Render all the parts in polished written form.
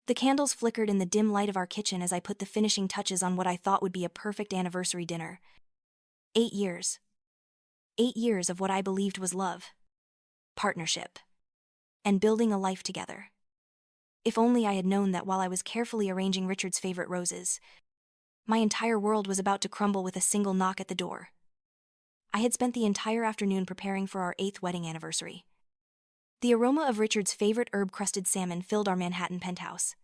The candles flickered in the dim light of our kitchen as I put the finishing touches on what I thought would be a perfect anniversary dinner. 8 years. 8 years of what I believed was love, partnership, and building a life together. If only I had known that while I was carefully arranging Richard's favorite roses, my entire world was about to crumble with a single knock at the door. I had spent the entire afternoon preparing for our 8th wedding anniversary. The aroma of Richard's favorite herb-crusted salmon filled our Manhattan penthouse,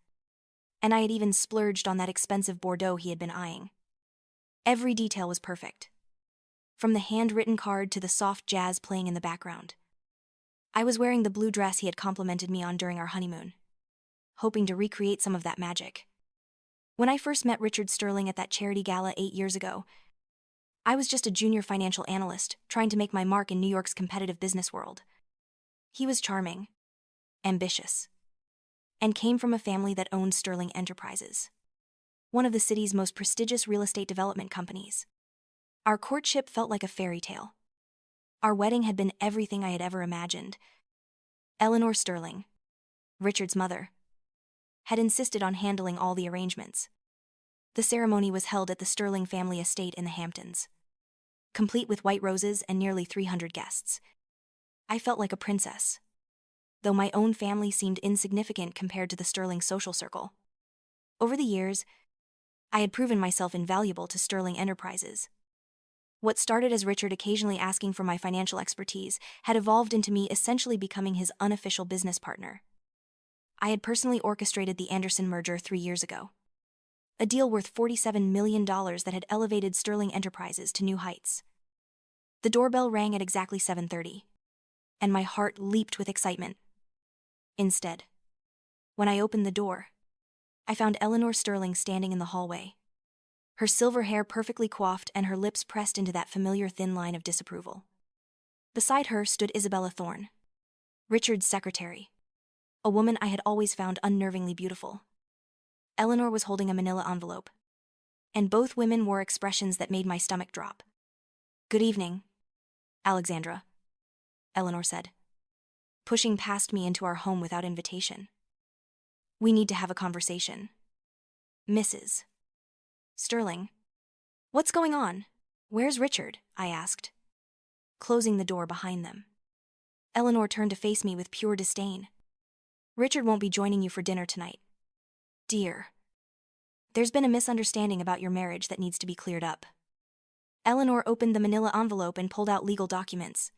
and I had even splurged on that expensive Bordeaux he had been eyeing. Every detail was perfect, from the handwritten card to the soft jazz playing in the background. I was wearing the blue dress he had complimented me on during our honeymoon, hoping to recreate some of that magic. When I first met Richard Sterling at that charity gala 8 years ago, I was just a junior financial analyst trying to make my mark in New York's competitive business world. He was charming, ambitious, and came from a family that owned Sterling Enterprises, one of the city's most prestigious real estate development companies. Our courtship felt like a fairy tale. Our wedding had been everything I had ever imagined. Eleanor Sterling, Richard's mother, had insisted on handling all the arrangements. The ceremony was held at the Sterling family estate in the Hamptons, complete with white roses and nearly 300 guests. I felt like a princess, though my own family seemed insignificant compared to the Sterling social circle. Over the years, I had proven myself invaluable to Sterling Enterprises. What started as Richard occasionally asking for my financial expertise had evolved into me essentially becoming his unofficial business partner. I had personally orchestrated the Anderson merger 3 years ago, a deal worth $47 million that had elevated Sterling Enterprises to new heights. The doorbell rang at exactly 7:30, and my heart leaped with excitement. Instead, when I opened the door, I found Eleanor Sterling standing in the hallway, her silver hair perfectly coiffed and her lips pressed into that familiar thin line of disapproval. Beside her stood Isabella Thorne, Richard's secretary, a woman I had always found unnervingly beautiful. Eleanor was holding a manila envelope, and both women wore expressions that made my stomach drop. "Good evening, Alexandra," Eleanor said, pushing past me into our home without invitation. "We need to have a conversation. Mrs. Sterling." "What's going on? Where's Richard?" I asked, closing the door behind them. Eleanor turned to face me with pure disdain. "Richard won't be joining you for dinner tonight, dear. There's been a misunderstanding about your marriage that needs to be cleared up." Eleanor opened the manila envelope and pulled out legal documents.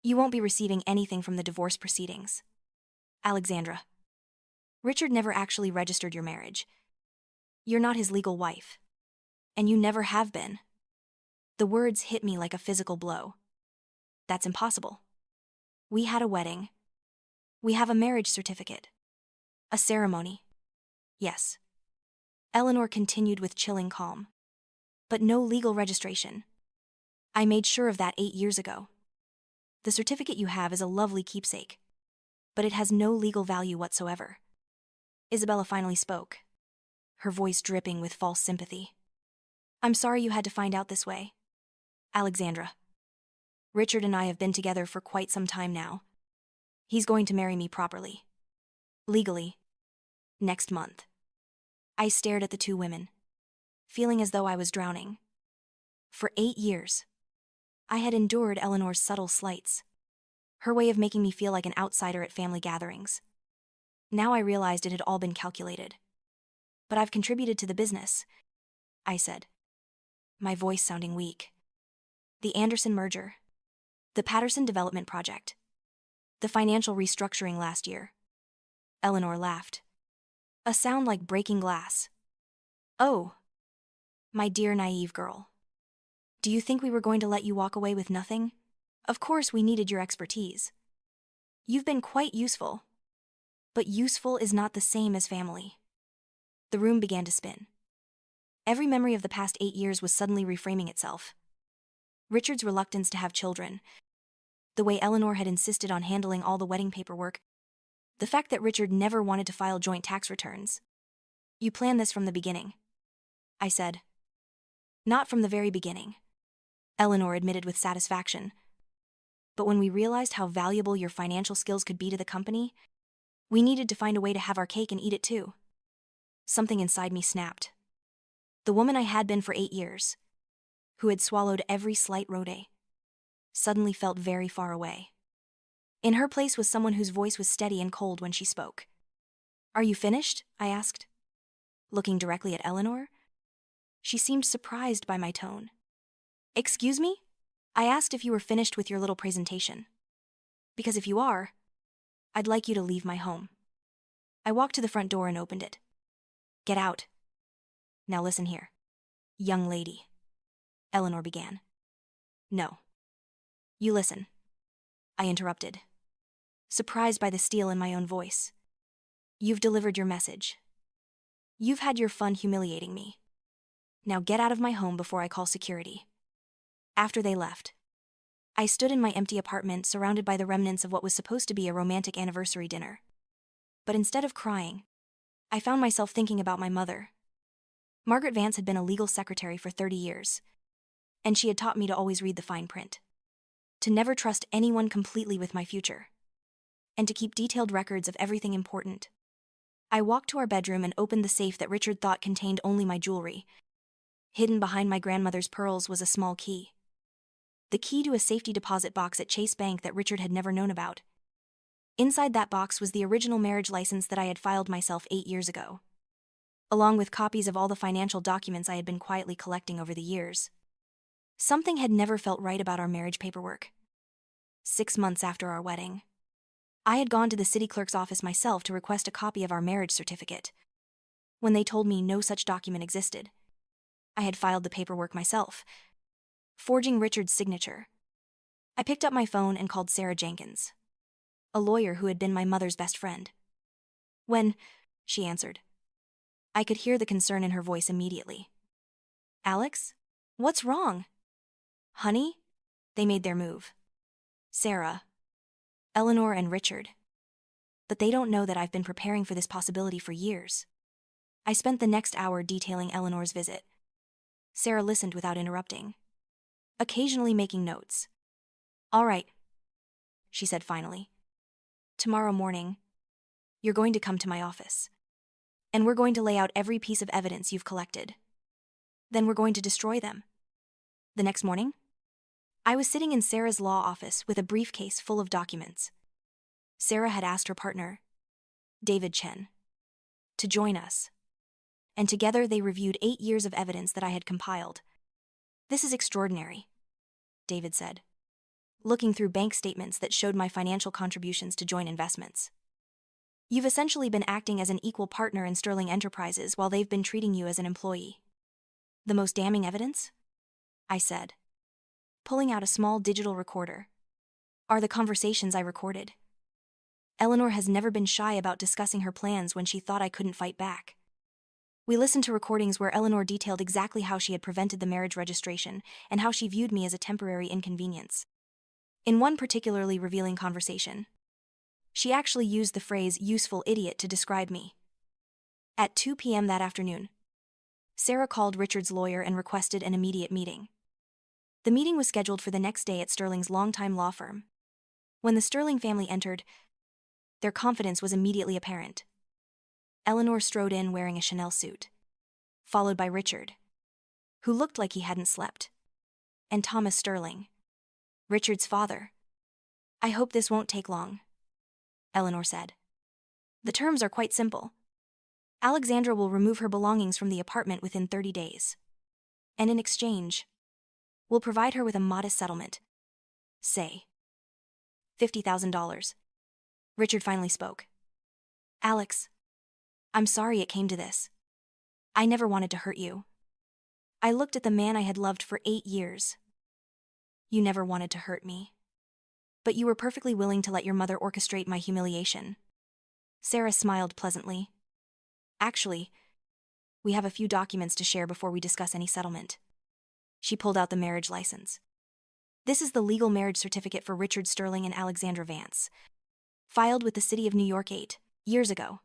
"You won't be receiving anything from the divorce proceedings, Alexandra. Richard never actually registered your marriage. You're not his legal wife, and you never have been." The words hit me like a physical blow. "That's impossible. We had a wedding. We have a marriage certificate. A ceremony. Yes." Eleanor continued with chilling calm. "But no legal registration. I made sure of that 8 years ago. The certificate you have is a lovely keepsake, but it has no legal value whatsoever." Isabella finally spoke, her voice dripping with false sympathy. "I'm sorry you had to find out this way, Alexandra. Richard and I have been together for quite some time now. He's going to marry me properly, legally, next month." I stared at the two women, feeling as though I was drowning. For 8 years, I had endured Eleanor's subtle slights, her way of making me feel like an outsider at family gatherings. Now I realized it had all been calculated. "But I've contributed to the business," I said, my voice sounding weak. "The Anderson merger, the Patterson development project, the financial restructuring last year." Eleanor laughed, a sound like breaking glass. "Oh, my dear naive girl. Do you think we were going to let you walk away with nothing? Of course we needed your expertise. You've been quite useful. But useful is not the same as family." The room began to spin. Every memory of the past 8 years was suddenly reframing itself. Richard's reluctance to have children, the way Eleanor had insisted on handling all the wedding paperwork, the fact that Richard never wanted to file joint tax returns. "You planned this from the beginning," I said. "Not from the very beginning," Eleanor admitted with satisfaction. "But when we realized how valuable your financial skills could be to the company, we needed to find a way to have our cake and eat it too." Something inside me snapped. The woman I had been for 8 years, who had swallowed every slight rode, suddenly felt very far away. In her place was someone whose voice was steady and cold when she spoke. "Are you finished?" I asked, looking directly at Eleanor. She seemed surprised by my tone. "Excuse me?" I asked if you were finished with your little presentation. "Because if you are, I'd like you to leave my home." I walked to the front door and opened it. "Get out." "Now listen here, young lady," Eleanor began. "No. You listen," I interrupted, surprised by the steel in my own voice. "You've delivered your message. You've had your fun humiliating me. Now get out of my home before I call security." After they left, I stood in my empty apartment surrounded by the remnants of what was supposed to be a romantic anniversary dinner. But instead of crying, I found myself thinking about my mother. Margaret Vance had been a legal secretary for 30 years, and she had taught me to always read the fine print, to never trust anyone completely with my future, and to keep detailed records of everything important. I walked to our bedroom and opened the safe that Richard thought contained only my jewelry. Hidden behind my grandmother's pearls was a small key. The key to a safety deposit box at Chase Bank that Richard had never known about. Inside that box was the original marriage license that I had filed myself 8 years ago, along with copies of all the financial documents I had been quietly collecting over the years. Something had never felt right about our marriage paperwork. 6 months after our wedding, I had gone to the city clerk's office myself to request a copy of our marriage certificate. When they told me no such document existed, I had filed the paperwork myself, forging Richard's signature. I picked up my phone and called Sarah Jenkins, a lawyer who had been my mother's best friend. "When?" she answered. I could hear the concern in her voice immediately. "Alex? What's wrong?" "Honey?" They made their move. "Sarah, Eleanor and Richard. But they don't know that I've been preparing for this possibility for years." I spent the next hour detailing Eleanor's visit. Sarah listened without interrupting, occasionally making notes. "All right," she said finally. "Tomorrow morning, you're going to come to my office, and we're going to lay out every piece of evidence you've collected. Then we're going to destroy them." The next morning, I was sitting in Sarah's law office with a briefcase full of documents. Sarah had asked her partner, David Chen, to join us, and together they reviewed 8 years of evidence that I had compiled. "This is extraordinary," David said, looking through bank statements that showed my financial contributions to joint investments. "You've essentially been acting as an equal partner in Sterling Enterprises while they've been treating you as an employee." "The most damning evidence?" I said, pulling out a small digital recorder, "are the conversations I recorded. Eleanor has never been shy about discussing her plans when she thought I couldn't fight back. We listened to recordings where Eleanor detailed exactly how she had prevented the marriage registration and how she viewed me as a temporary inconvenience. In one particularly revealing conversation, she actually used the phrase useful idiot to describe me. At 2 p.m. that afternoon, Sarah called Richard's lawyer and requested an immediate meeting. The meeting was scheduled for the next day at Sterling's longtime law firm. When the Sterling family entered, their confidence was immediately apparent. Eleanor strode in wearing a Chanel suit, followed by Richard, who looked like he hadn't slept, and Thomas Sterling, Richard's father. "I hope this won't take long," Eleanor said. "The terms are quite simple. Alexandra will remove her belongings from the apartment within 30 days. And in exchange, we'll provide her with a modest settlement. Say, $50,000. Richard finally spoke. "Alex, I'm sorry it came to this. I never wanted to hurt you. I looked at the man I had loved for 8 years. You never wanted to hurt me. But you were perfectly willing to let your mother orchestrate my humiliation." Sarah smiled pleasantly. "Actually, we have a few documents to share before we discuss any settlement." She pulled out the marriage license. "This is the legal marriage certificate for Richard Sterling and Alexandra Vance, filed with the city of New York 8 years ago."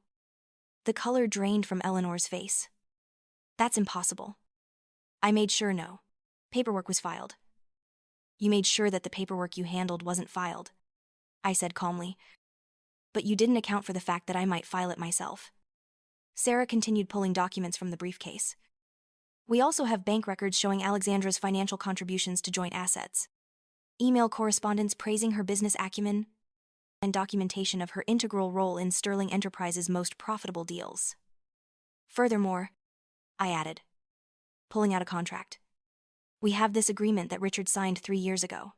The color drained from Eleanor's face. "That's impossible." I made sure no paperwork was filed. "You made sure that the paperwork you handled wasn't filed," I said calmly. "But you didn't account for the fact that I might file it myself." Sarah continued pulling documents from the briefcase. We also have bank records showing Alexandra's financial contributions to joint assets, email correspondence praising her business acumen, and documentation of her integral role in Sterling Enterprises' most profitable deals. Furthermore, I added, pulling out a contract, we have this agreement that Richard signed 3 years ago,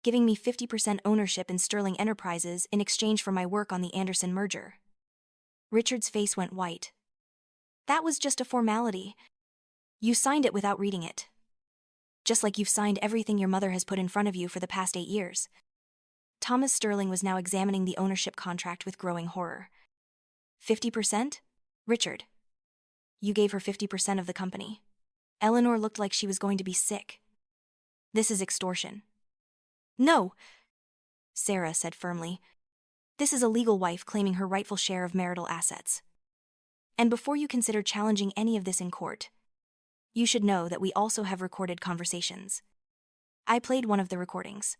giving me 50% ownership in Sterling Enterprises in exchange for my work on the Anderson merger. Richard's face went white. That was just a formality. You signed it without reading it. Just like you've signed everything your mother has put in front of you for the past 8 years. Thomas Sterling was now examining the ownership contract with growing horror. 50%? Richard. You gave her 50% of the company. Eleanor looked like she was going to be sick. This is extortion. No, Sarah said firmly. This is a legal wife claiming her rightful share of marital assets. And before you consider challenging any of this in court, you should know that we also have recorded conversations. I played one of the recordings.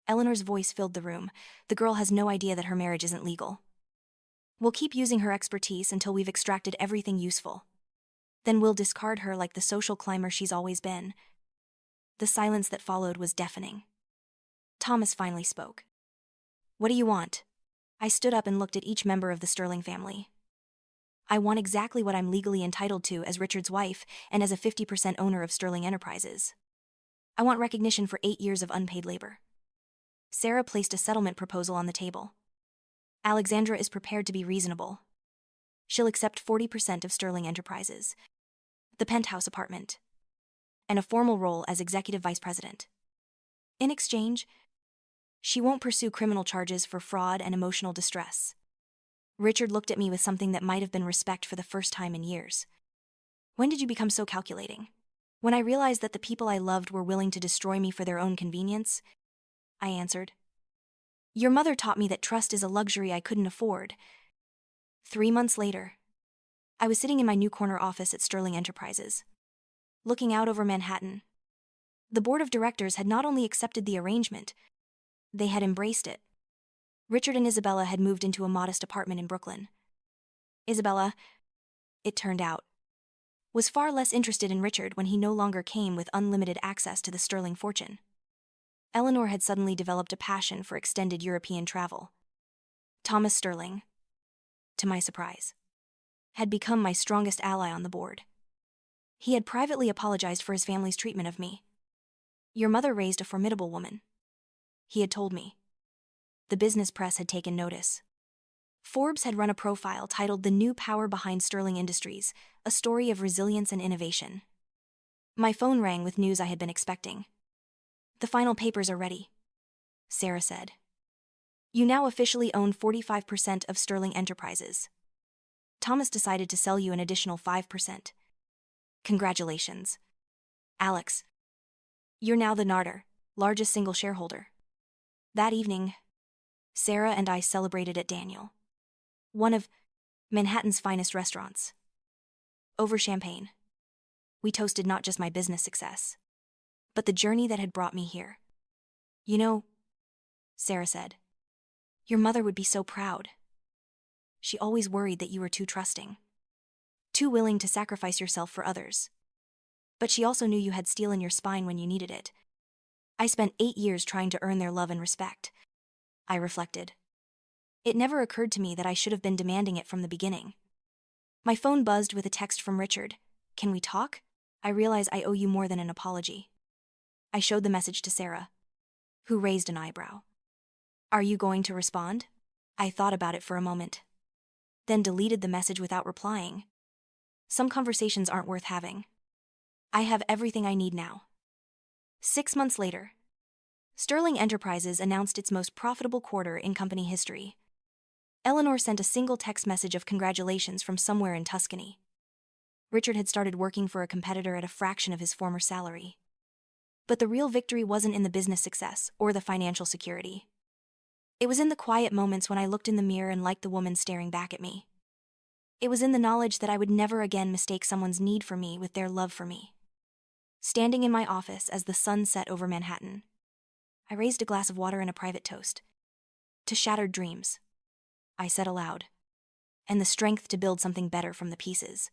Eleanor's voice filled the room. The girl has no idea that her marriage isn't legal. We'll keep using her expertise until we've extracted everything useful. Then we'll discard her like the social climber she's always been. The silence that followed was deafening. Thomas finally spoke. What do you want? I stood up and looked at each member of the Sterling family. I want exactly what I'm legally entitled to as Richard's wife and as a 50% owner of Sterling Enterprises. I want recognition for 8 years of unpaid labor. Sarah placed a settlement proposal on the table. Alexandra is prepared to be reasonable. She'll accept 40% of Sterling Enterprises, the penthouse apartment, and a formal role as executive vice president. In exchange, she won't pursue criminal charges for fraud and emotional distress. Richard looked at me with something that might have been respect for the first time in years. When did you become so calculating? When I realized that the people I loved were willing to destroy me for their own convenience, I answered. Your mother taught me that trust is a luxury I couldn't afford. 3 months later, I was sitting in my new corner office at Sterling Enterprises, looking out over Manhattan. The board of directors had not only accepted the arrangement, they had embraced it. Richard and Isabella had moved into a modest apartment in Brooklyn. Isabella, it turned out, was far less interested in Richard when he no longer came with unlimited access to the Sterling fortune. Eleanor had suddenly developed a passion for extended European travel. Thomas Sterling, to my surprise, had become my strongest ally on the board. He had privately apologized for his family's treatment of me. Your mother raised a formidable woman, he had told me. The business press had taken notice. Forbes had run a profile titled The New Power Behind Sterling Industries, a story of resilience and innovation. My phone rang with news I had been expecting. The final papers are ready, Sarah said. You now officially own 45% of Sterling Enterprises. Thomas decided to sell you an additional 5%. Congratulations. Alex. You're now the Narder, largest single shareholder. That evening, Sarah and I celebrated at Daniel, one of Manhattan's finest restaurants. Over champagne, we toasted not just my business success, but the journey that had brought me here. You know, Sarah said, your mother would be so proud. She always worried that you were too trusting, too willing to sacrifice yourself for others. But she also knew you had steel in your spine when you needed it. I spent 8 years trying to earn their love and respect, I reflected. It never occurred to me that I should have been demanding it from the beginning. My phone buzzed with a text from Richard. Can we talk? I realize I owe you more than an apology. I showed the message to Sarah, who raised an eyebrow. Are you going to respond? I thought about it for a moment, then deleted the message without replying. Some conversations aren't worth having. I have everything I need now. 6 months later, Sterling Enterprises announced its most profitable quarter in company history. Eleanor sent a single text message of congratulations from somewhere in Tuscany. Richard had started working for a competitor at a fraction of his former salary. But the real victory wasn't in the business success or the financial security. It was in the quiet moments when I looked in the mirror and liked the woman staring back at me. It was in the knowledge that I would never again mistake someone's need for me with their love for me. Standing in my office as the sun set over Manhattan, I raised a glass of water and a private toast. To shattered dreams, I said aloud. and the strength to build something better from the pieces.